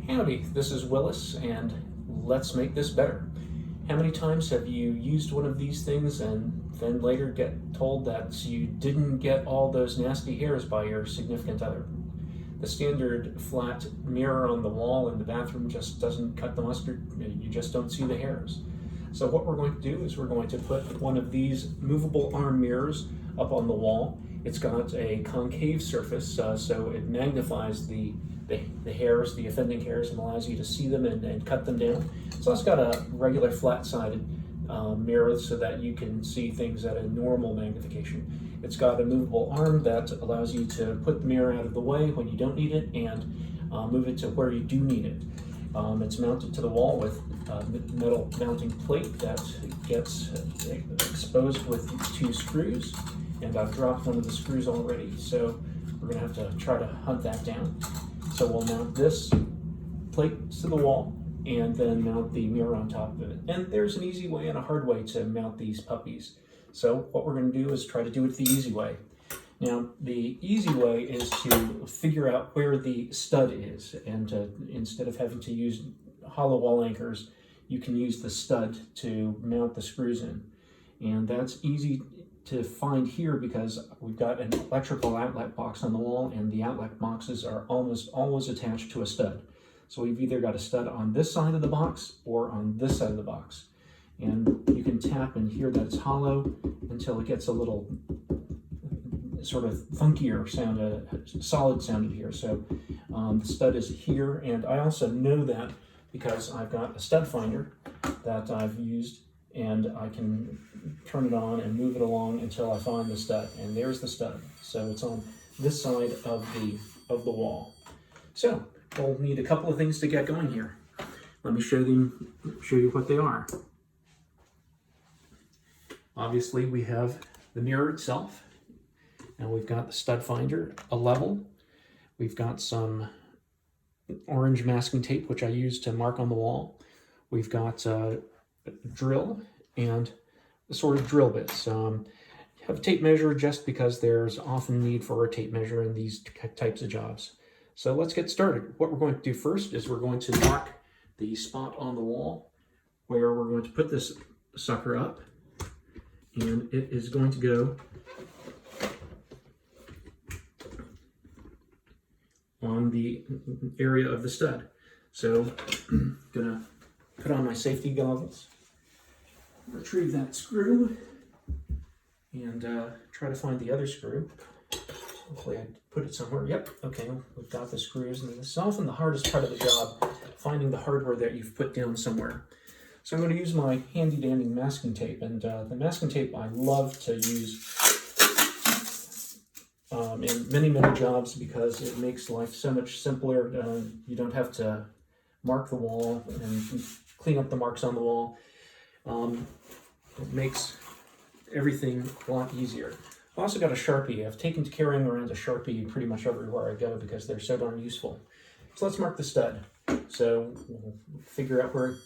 Howdy, this is Willis, and let's make this better. How many times have you used one of these things and then later get told that you didn't get all those nasty hairs by your significant other? The standard flat mirror on the wall in the bathroom just doesn't cut the mustard. You just don't see the hairs. So what we're going to do is we're going to put one of these movable arm mirrors up on the wall. It's got a concave surface, so it magnifies the hairs, the offending hairs, and allows you to see them and cut them down. So it's got a regular flat-sided mirror so that you can see things at a normal magnification. It's got a movable arm that allows you to put the mirror out of the way when you don't need it and move it to where you do need it. It's mounted to the wall with a metal mounting plate that gets exposed with these 2 screws, and I've dropped one of the screws already, so we're going to have to try to hunt that down. So we'll mount this plate to the wall and then mount the mirror on top of it. And there's an easy way and a hard way to mount these puppies. So what we're going to do is try to do it the easy way. Now, the easy way is to figure out where the stud is, and instead of having to use hollow wall anchors, you can use the stud to mount the screws in. And that's easy to find here because we've got an electrical outlet box on the wall, and the outlet boxes are almost always attached to a stud. So we've either got a stud on this side of the box or on this side of the box. And you can tap and hear that it's hollow until it gets a little sort of funkier sound, solid sounded here. So the stud is here, and I also know that because I've got a stud finder that I've used, and I can turn it on and move it along until I find the stud. And there's the stud. So it's on this side of the wall. So we'll need a couple of things to get going here. Let me show you what they are. Obviously, we have the mirror itself, and we've got the stud finder, a level. We've got some orange masking tape, which I use to mark on the wall. We've got a drill and a sort of drill bits. Have a tape measure just because there's often need for a tape measure in these types of jobs. So let's get started. What we're going to do first is we're going to mark the spot on the wall where we're going to put this sucker up, and it is going to go on the area of the stud. So I'm gonna put on my safety goggles, retrieve that screw, and try to find the other screw. Hopefully I put it somewhere. Yep, okay, we've got the screws, and this is often the hardest part of the job, finding the hardware that you've put down somewhere. So I'm going to use my handy dandy masking tape, and the masking tape I love to use in many jobs because it makes life so much simpler. You don't have to mark the wall and clean up the marks on the wall. It makes everything a lot easier. I've also got a Sharpie. I've taken to carrying around a Sharpie pretty much everywhere I go because they're so darn useful. So let's mark the stud. So we'll figure out where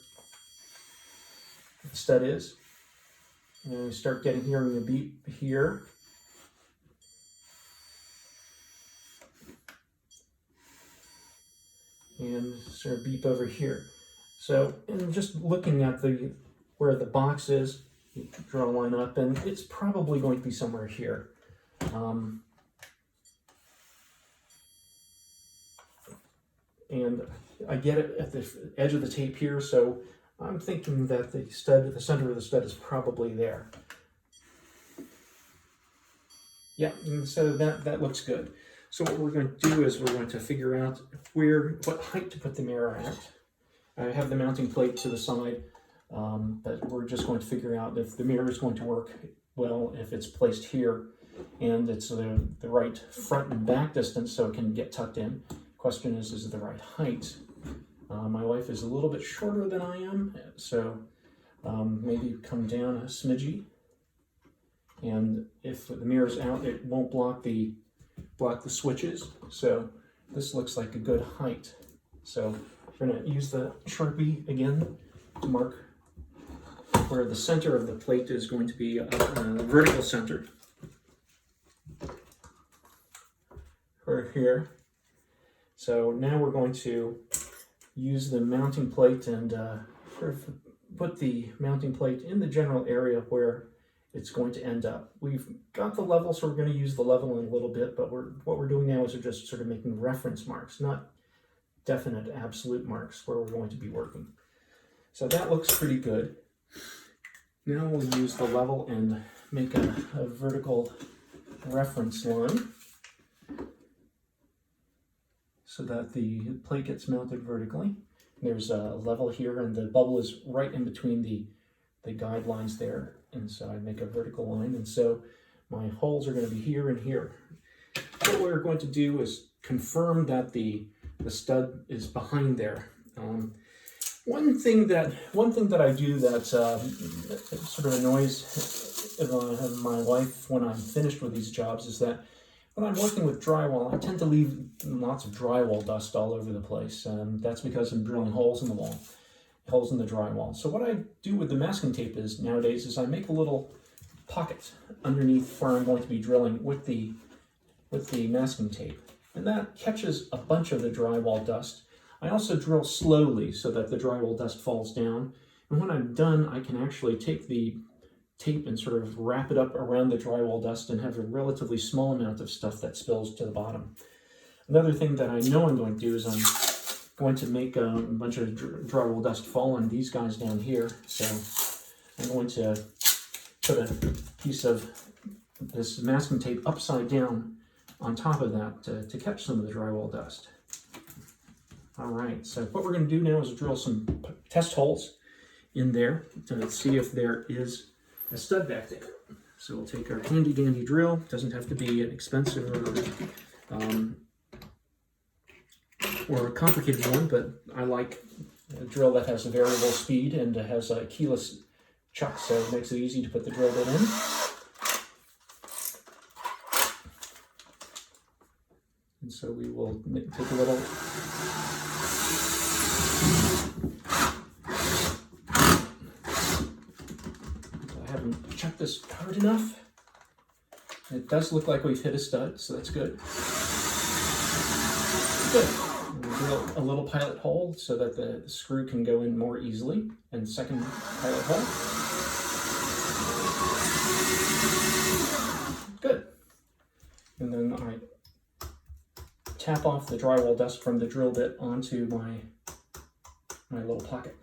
the stud is. And we start hearing the beep here. And sort of beep over here. So, and just looking at where the box is, you draw a line up, and it's probably going to be somewhere here. And I get it at the edge of the tape here, so I'm thinking that the center of the stud is probably there. Yeah, and so that looks good. So what we're going to do is we're going to figure out what height to put the mirror at. I have the mounting plate to the side, but we're just going to figure out if the mirror is going to work well if it's placed here and it's the right front and back distance so it can get tucked in. Question is it the right height? My wife is a little bit shorter than I am, so maybe come down a smidgy. And if the mirror's out, it won't block the switches. So this looks like a good height. So we're going to use the Sharpie again to mark where the center of the plate is going to be, the vertical center. Or here. So now we're going to use the mounting plate and sort of put the mounting plate in the general area where it's going to end up. We've got the level, so we're going to use the level in a little bit, but what we're doing now is we're just sort of making reference marks, not definite absolute marks where we're going to be working. So that looks pretty good. Now we'll use the level and make a vertical reference line so that the plate gets mounted vertically. There's a level here, and the bubble is right in between the guidelines there, and so I make a vertical line, and so my holes are going to be here and here. What we're going to do is confirm that the stud is behind there. One thing that I do that sort of annoys my wife when I'm finished with these jobs is that when I'm working with drywall, I tend to leave lots of drywall dust all over the place. That's because I'm drilling holes in the wall, holes in the drywall. So what I do with the masking tape nowadays is I make a little pocket underneath where I'm going to be drilling with the masking tape, and that catches a bunch of the drywall dust. I also drill slowly so that the drywall dust falls down, and when I'm done, I can actually take the tape and sort of wrap it up around the drywall dust and have a relatively small amount of stuff that spills to the bottom. Another thing that I know I'm going to do is I'm going to make a bunch of drywall dust fall on these guys down here. So I'm going to put a piece of this masking tape upside down on top of that to catch some of the drywall dust. All right, so what we're going to do now is drill some test holes in there to see if there is a stud back there. So we'll take our handy dandy drill. Doesn't have to be an expensive or a complicated one, but I like a drill that has a variable speed and has a keyless chuck, so it makes it easy to put the drill bit in. And so we will take a little check this hard enough. It does look like we've hit a stud, so that's good. Good. And we'll drill a little pilot hole so that the screw can go in more easily. And second pilot hole. Good. And then I tap off the drywall dust from the drill bit onto my little pocket.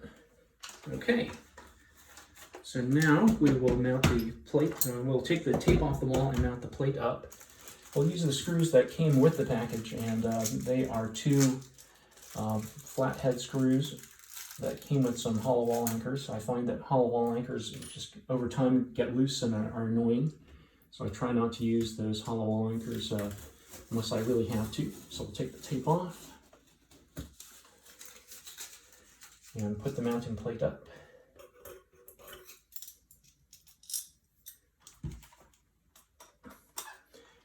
Okay. So now we will mount the plate. We'll take the tape off the wall and mount the plate up. We'll use the screws that came with the package, and they are two flathead screws that came with some hollow wall anchors. I find that hollow wall anchors just over time get loose and are annoying, so I try not to use those hollow wall anchors unless I really have to. So we'll take the tape off and put the mounting plate up.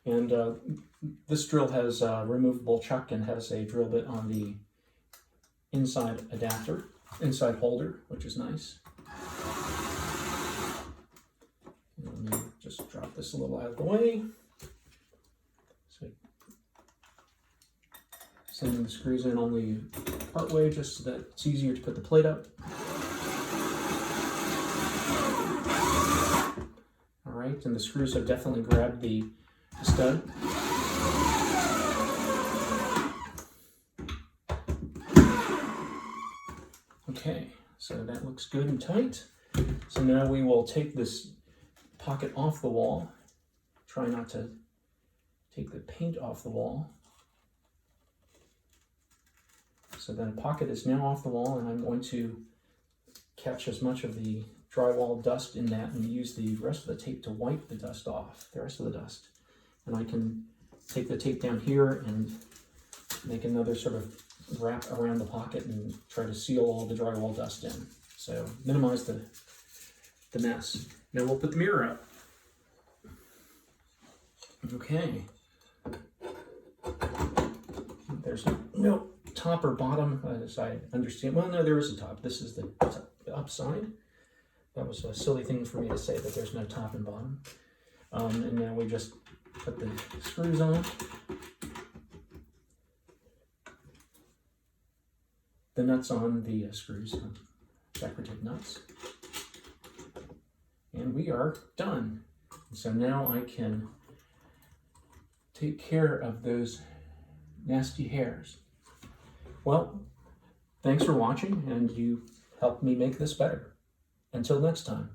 And this drill has a removable chuck and has a drill bit on the inside adapter, inside holder, which is nice. Let me just drop this a little out of the way. So sending the screws in only part way just so that it's easier to put the plate up. All right, and the screws have definitely grabbed the stud. Okay, so that looks good and tight. So now we will take this pocket off the wall. Try not to take the paint off the wall. So then the pocket is now off the wall, and I'm going to catch as much of the drywall dust in that and use the rest of the tape to wipe the dust off, the rest of the dust. And I can take the tape down here and make another sort of wrap around the pocket and try to seal all the drywall dust in. So minimize the mess. Now we'll put the mirror up. Okay. There's no top or bottom, as I understand. Well, no, there is a top. This is the upside. That was a silly thing for me to say, that there's no top and bottom. And now we just put the screws on. the nuts on the screws, decorative nuts. And we are done. So now I can take care of those nasty hairs. Well, thanks for watching, and you helped me make this better. Until next time.